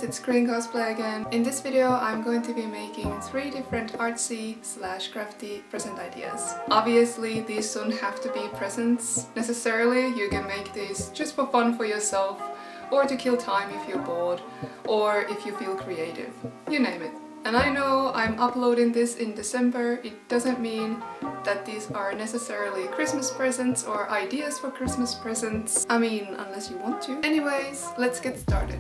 guys, it's GreenCosplay again. In this video I'm going to be making 3 different artsy/crafty present ideas. Obviously these don't have to be presents necessarily, you can make these just for fun for yourself or to kill time if you're bored or if you feel creative, you name it. And I know I'm uploading this in December, it doesn't mean that these are necessarily Christmas presents or ideas for Christmas presents. I mean, unless you want to. Anyways, let's get started.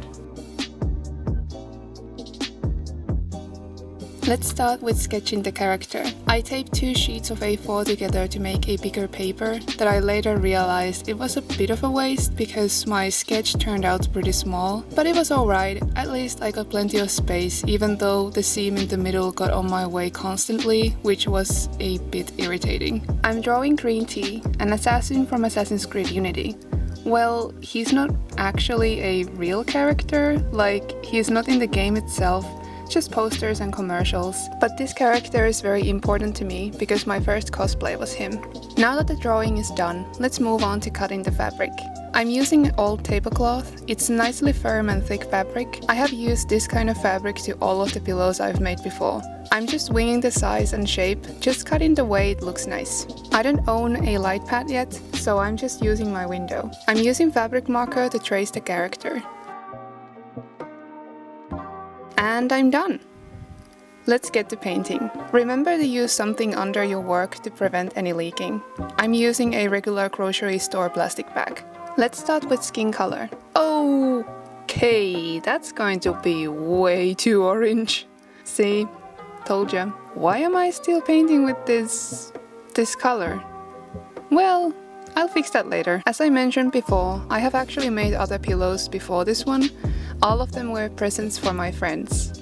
Let's start with sketching the character. I taped 2 sheets of A4 together to make a bigger paper that I later realized it was a bit of a waste because my sketch turned out pretty small, but it was alright, at least I got plenty of space even though the seam in the middle got on my way constantly, which was a bit irritating. I'm drawing Green Tea, an assassin from Assassin's Creed Unity. Well, he's not actually a real character, like he's not in the game itself, just posters and commercials, but this character is very important to me because my first cosplay was him. Now that the drawing is done, let's move on to cutting the fabric. I'm using old tablecloth, it's nicely firm and thick fabric. I have used this kind of fabric to all of the pillows I've made before. I'm just winging the size and shape, just cutting the way it looks nice. I don't own a light pad yet, so I'm just using my window. I'm using fabric marker to trace the character. And I'm done! Let's get to painting. Remember to use something under your work to prevent any leaking. I'm using a regular grocery store plastic bag. Let's start with skin color. Okay, that's going to be way too orange. See? Told ya. Why am I still painting with this color? Well, I'll fix that later. As I mentioned before, I have actually made other pillows before this one. All of them were presents for my friends.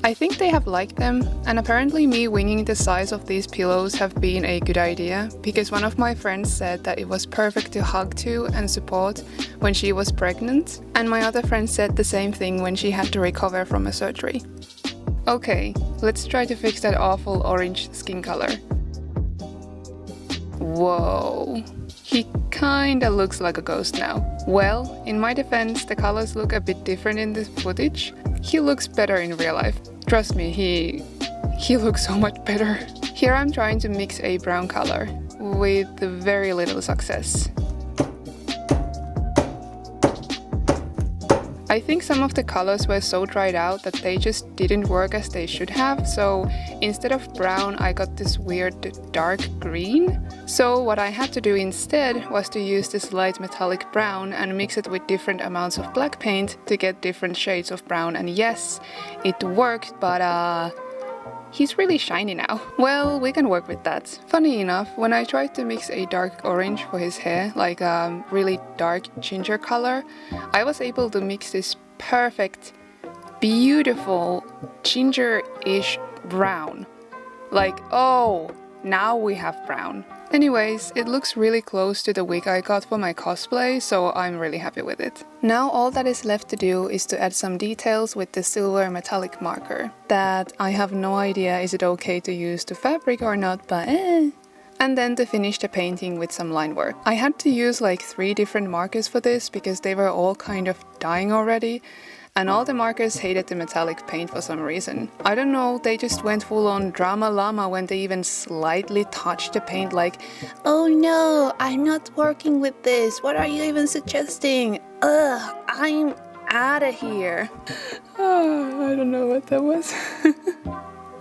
I think they have liked them, and apparently me winging the size of these pillows have been a good idea, because one of my friends said that it was perfect to hug to and support when she was pregnant, and my other friend said the same thing when she had to recover from a surgery. Okay, let's try to fix that awful orange skin color. Whoa. He kinda looks like a ghost now. Well, in my defense, the colors look a bit different in this footage. He looks better in real life. Trust me, he looks so much better. Here I'm trying to mix a brown color, with very little success. I think some of the colors were so dried out that they just didn't work as they should have, so instead of brown I got this weird dark green. So what I had to do instead was to use this light metallic brown and mix it with different amounts of black paint to get different shades of brown, and yes, it worked, but he's really shiny now. Well, we can work with that. Funny enough, when I tried to mix a dark orange for his hair, like a really dark ginger color, I was able to mix this perfect, beautiful, ginger-ish brown. Like, oh, now we have brown. Anyways, it looks really close to the wig I got for my cosplay, so I'm really happy with it. Now all that is left to do is to add some details with the silver metallic marker. That I have no idea is it okay to use to fabric or not, but And then to finish the painting with some line work. I had to use like 3 different markers for this because they were all kind of dying already. And all the markers hated the metallic paint for some reason. I don't know, they just went full on drama llama when they even slightly touched the paint like, "Oh no, I'm not working with this, what are you even suggesting? Ugh, I'm out of here." I don't know what that was.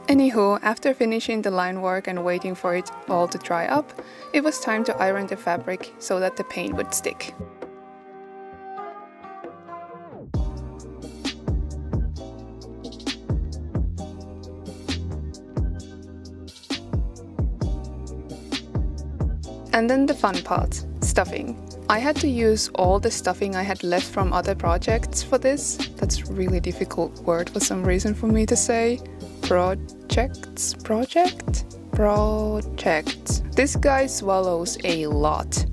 Anywho, after finishing the line work and waiting for it all to dry up, it was time to iron the fabric so that the paint would stick. And then the fun part, stuffing. I had to use all the stuffing I had left from other projects for this. That's a really difficult word for some reason for me to say. Project. This guy swallows a lot.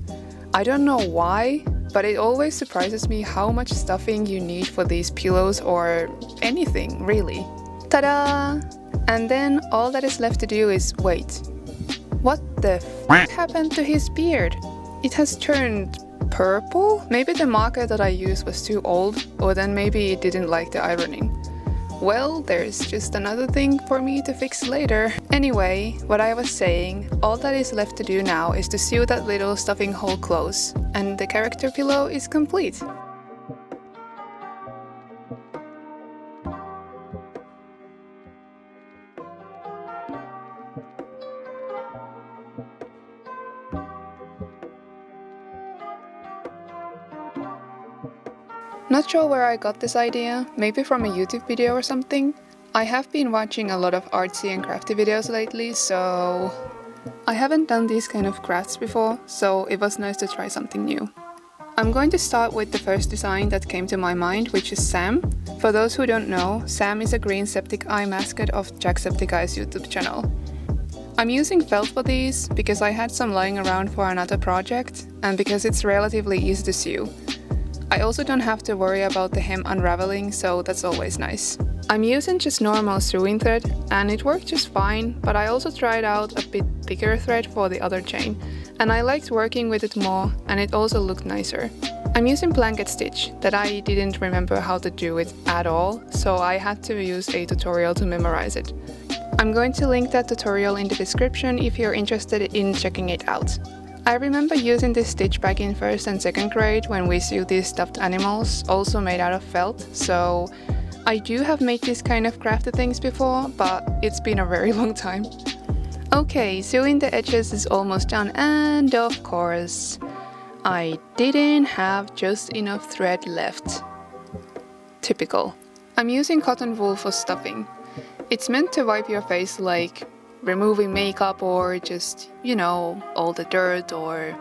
I don't know why, but it always surprises me how much stuffing you need for these pillows or anything, really. Ta-da! And then all that is left to do is wait. What the f*** happened to his beard? It has turned purple? Maybe the marker that I used was too old, or then maybe it didn't like the ironing. Well, there's just another thing for me to fix later. Anyway, what I was saying, all that is left to do now is to sew that little stuffing hole close, and the character pillow is complete. Not sure where I got this idea, maybe from a YouTube video or something. I have been watching a lot of artsy and crafty videos lately, so I haven't done these kind of crafts before, so it was nice to try something new. I'm going to start with the first design that came to my mind, which is Sam. For those who don't know, Sam is a green septic eye mascot of Jacksepticeye's YouTube channel. I'm using felt for these because I had some lying around for another project, and because it's relatively easy to sew. I also don't have to worry about the hem unraveling, so that's always nice. I'm using just normal sewing thread, and it worked just fine, but I also tried out a bit thicker thread for the other chain, and I liked working with it more, and it also looked nicer. I'm using blanket stitch that I didn't remember how to do it at all, so I had to use a tutorial to memorize it. I'm going to link that tutorial in the description if you're interested in checking it out. I remember using this stitch back in 1st and 2nd grade when we sewed these stuffed animals, also made out of felt, so I do have made these kind of crafty things before, but it's been a very long time. Okay, sewing the edges is almost done, and of course, I didn't have just enough thread left. Typical. I'm using cotton wool for stuffing. It's meant to wipe your face like removing makeup or just, you know, all the dirt or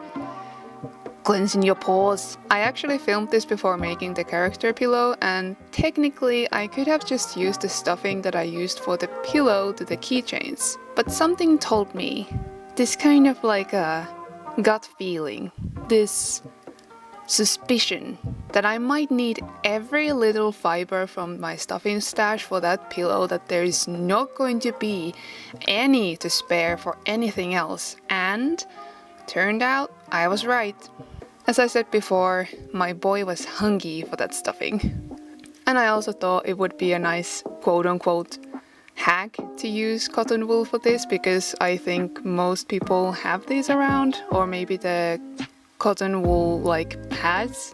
cleansing your pores. I actually filmed this before making the character pillow, and technically I could have just used the stuffing that I used for the pillow to the keychains. But something told me, this kind of like a gut feeling, this suspicion that I might need every little fiber from my stuffing stash for that pillow, that there is not going to be any to spare for anything else, and turned out I was right. As I said before, my boy was hungry for that stuffing. And I also thought it would be a nice quote-unquote hack to use cotton wool for this, because I think most people have these around, or maybe the cotton wool like pads.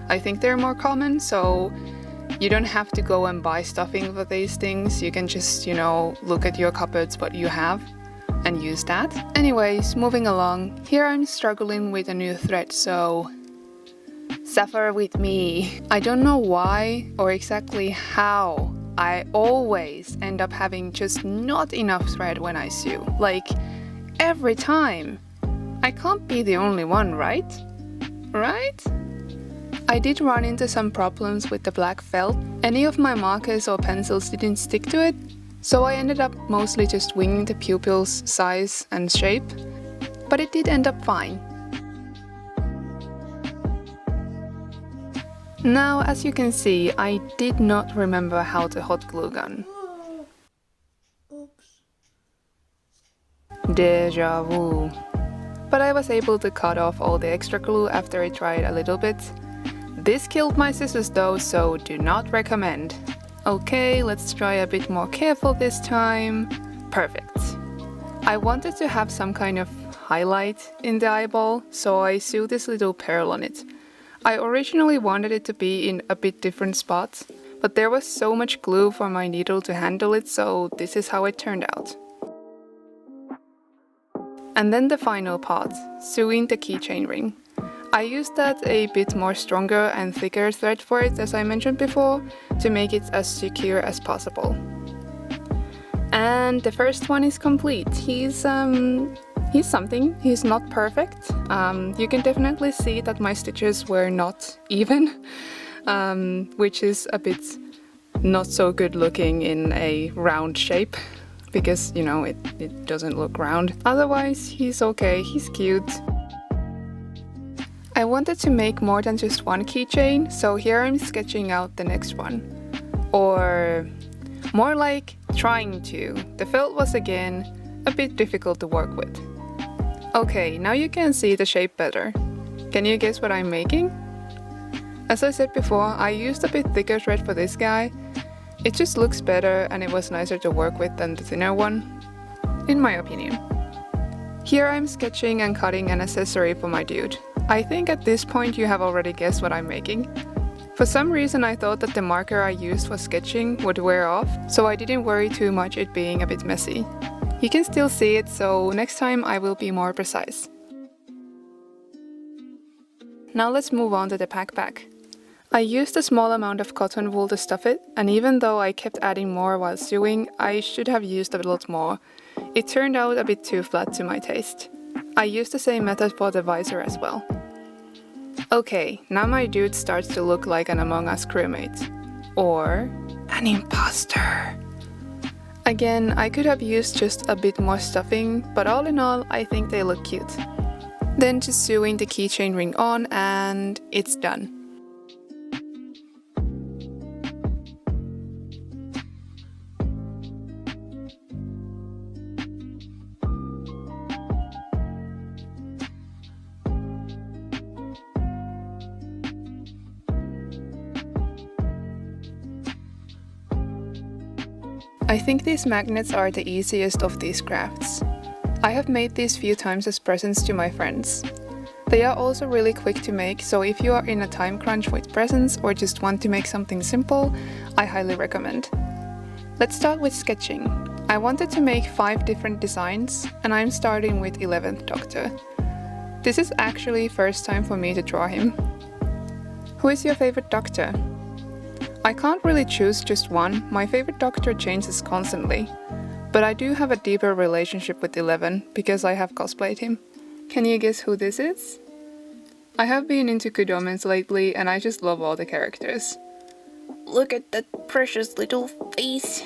I think they're more common, so you don't have to go and buy stuffing for these things. You can just, you know, look at your cupboards what you have and use that. Anyways, moving along. Here I'm struggling with a new thread, so suffer with me. I don't know why or exactly how I always end up having just not enough thread when I sew. Like, every time. I can't be the only one, right? Right? I did run into some problems with the black felt. Any of my markers or pencils didn't stick to it, so I ended up mostly just winging the pupils' size and shape, but it did end up fine. Now, as you can see, I did not remember how to hot glue gun. Deja vu. But I was able to cut off all the extra glue after I tried a little bit. This killed my scissors though, so do not recommend. Okay, let's try a bit more careful this time. Perfect. I wanted to have some kind of highlight in the eyeball, so I sewed this little pearl on it. I originally wanted it to be in a bit different spots, but there was so much glue for my needle to handle it, so this is how it turned out. And then the final part, sewing the keychain ring. I used that a bit more stronger and thicker thread for it, as I mentioned before, to make it as secure as possible. And the first one is complete. He's something. He's not perfect. You can definitely see that my stitches were not even, which is a bit not so good looking in a round shape, because, you know, it doesn't look round. Otherwise, he's okay, he's cute. I wanted to make more than just one keychain, so here I'm sketching out the next one. Or more like trying to. The felt was again a bit difficult to work with. Okay, now you can see the shape better. Can you guess what I'm making? As I said before, I used a bit thicker thread for this guy. It just looks better and it was nicer to work with than the thinner one, in my opinion. Here I'm sketching and cutting an accessory for my dude. I think at this point you have already guessed what I'm making. For some reason I thought that the marker I used for sketching would wear off, so I didn't worry too much it being a bit messy. You can still see it, so next time I will be more precise. Now let's move on to the backpack. I used a small amount of cotton wool to stuff it, and even though I kept adding more while sewing, I should have used a lot more. It turned out a bit too flat to my taste. I used the same method for the visor as well. Okay, now my dude starts to look like an Among Us crewmate. Or an imposter. Again, I could have used just a bit more stuffing, but all in all, I think they look cute. Then just sewing the keychain ring on and it's done. I think these magnets are the easiest of these crafts. I have made these few times as presents to my friends. They are also really quick to make, so if you are in a time crunch with presents or just want to make something simple, I highly recommend. Let's start with sketching. I wanted to make 5 different designs, and I'm starting with 11th Doctor. This is actually first time for me to draw him. Who is your favorite Doctor? I can't really choose just one, my favorite Doctor changes constantly. But I do have a deeper relationship with 11 because I have cosplayed him. Can you guess who this is? I have been into Good Omens lately and I just love all the characters. Look at that precious little face.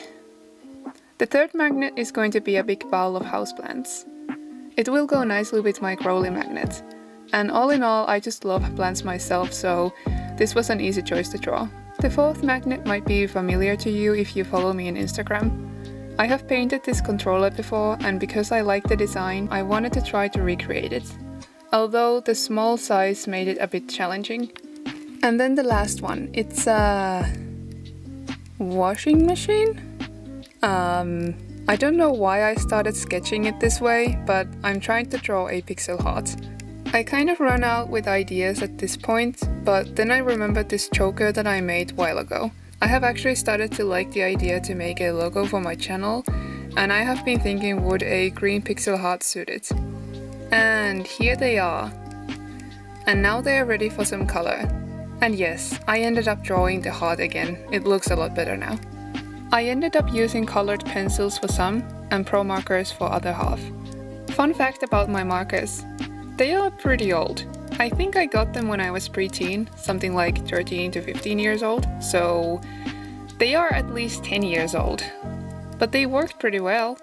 The third magnet is going to be a big bowl of houseplants. It will go nicely with my Crowley magnet. And all in all, I just love plants myself, so this was an easy choice to draw. The fourth magnet might be familiar to you if you follow me on Instagram. I have painted this controller before, and because I like the design, I wanted to try to recreate it. Although the small size made it a bit challenging. And then the last one, it's a washing machine? I don't know why I started sketching it this way, but I'm trying to draw a pixel heart. I kind of run out with ideas at this point, but then I remembered this choker that I made a while ago. I have actually started to like the idea to make a logo for my channel, and I have been thinking would a green pixel heart suit it. And here they are. And now they are ready for some color. And yes, I ended up drawing the heart again, it looks a lot better now. I ended up using colored pencils for some, and pro markers for other half. Fun fact about my markers. They are pretty old. I think I got them when I was preteen, something like 13 to 15 years old, so they are at least 10 years old. But they worked pretty well.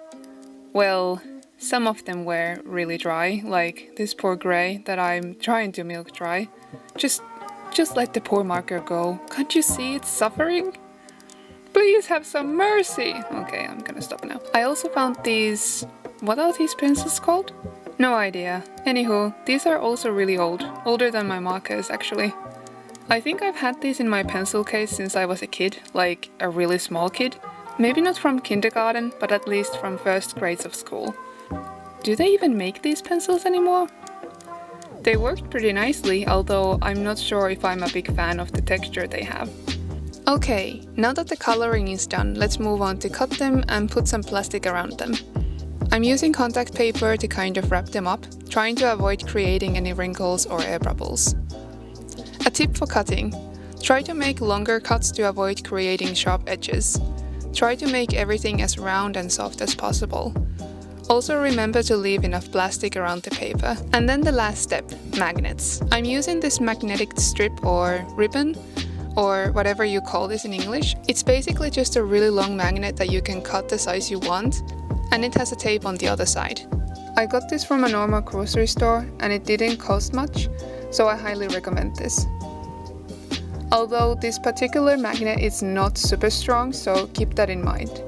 Well, some of them were really dry, like this poor grey that I'm trying to milk dry. Just let the poor marker go. Can't you see it's suffering? Please have some mercy! Okay, I'm gonna stop now. I also found these... what are these pencils called? No idea. Anywho, these are also really old. Older than my markers, actually. I think I've had these in my pencil case since I was a kid, like a really small kid. Maybe not from kindergarten, but at least from first grades of school. Do they even make these pencils anymore? They worked pretty nicely, although I'm not sure if I'm a big fan of the texture they have. Okay, now that the coloring is done, let's move on to cut them and put some plastic around them. I'm using contact paper to kind of wrap them up, trying to avoid creating any wrinkles or air bubbles. A tip for cutting. Try to make longer cuts to avoid creating sharp edges. Try to make everything as round and soft as possible. Also remember to leave enough plastic around the paper. And then the last step, magnets. I'm using this magnetic strip or ribbon, or whatever you call this in English. It's basically just a really long magnet that you can cut the size you want, and it has a tape on the other side. I got this from a normal grocery store and it didn't cost much, so I highly recommend this. Although this particular magnet is not super strong, so keep that in mind.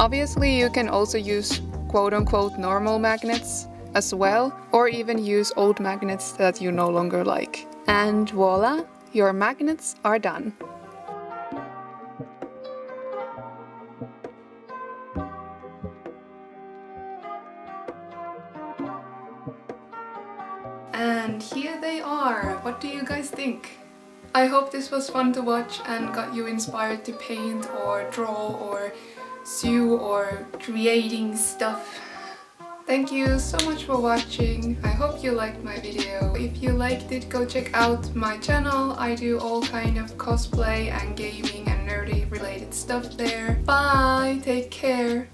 Obviously you can also use quote-unquote normal magnets, as well, or even use old magnets that you no longer like. And voila, your magnets are done. And here they are. What do you guys think? I hope this was fun to watch and got you inspired to paint or draw or sew or creating stuff. Thank you so much for watching. I hope you liked my video. If you liked it, go check out my channel. I do all kind of cosplay and gaming and nerdy related stuff there. Bye! Take care!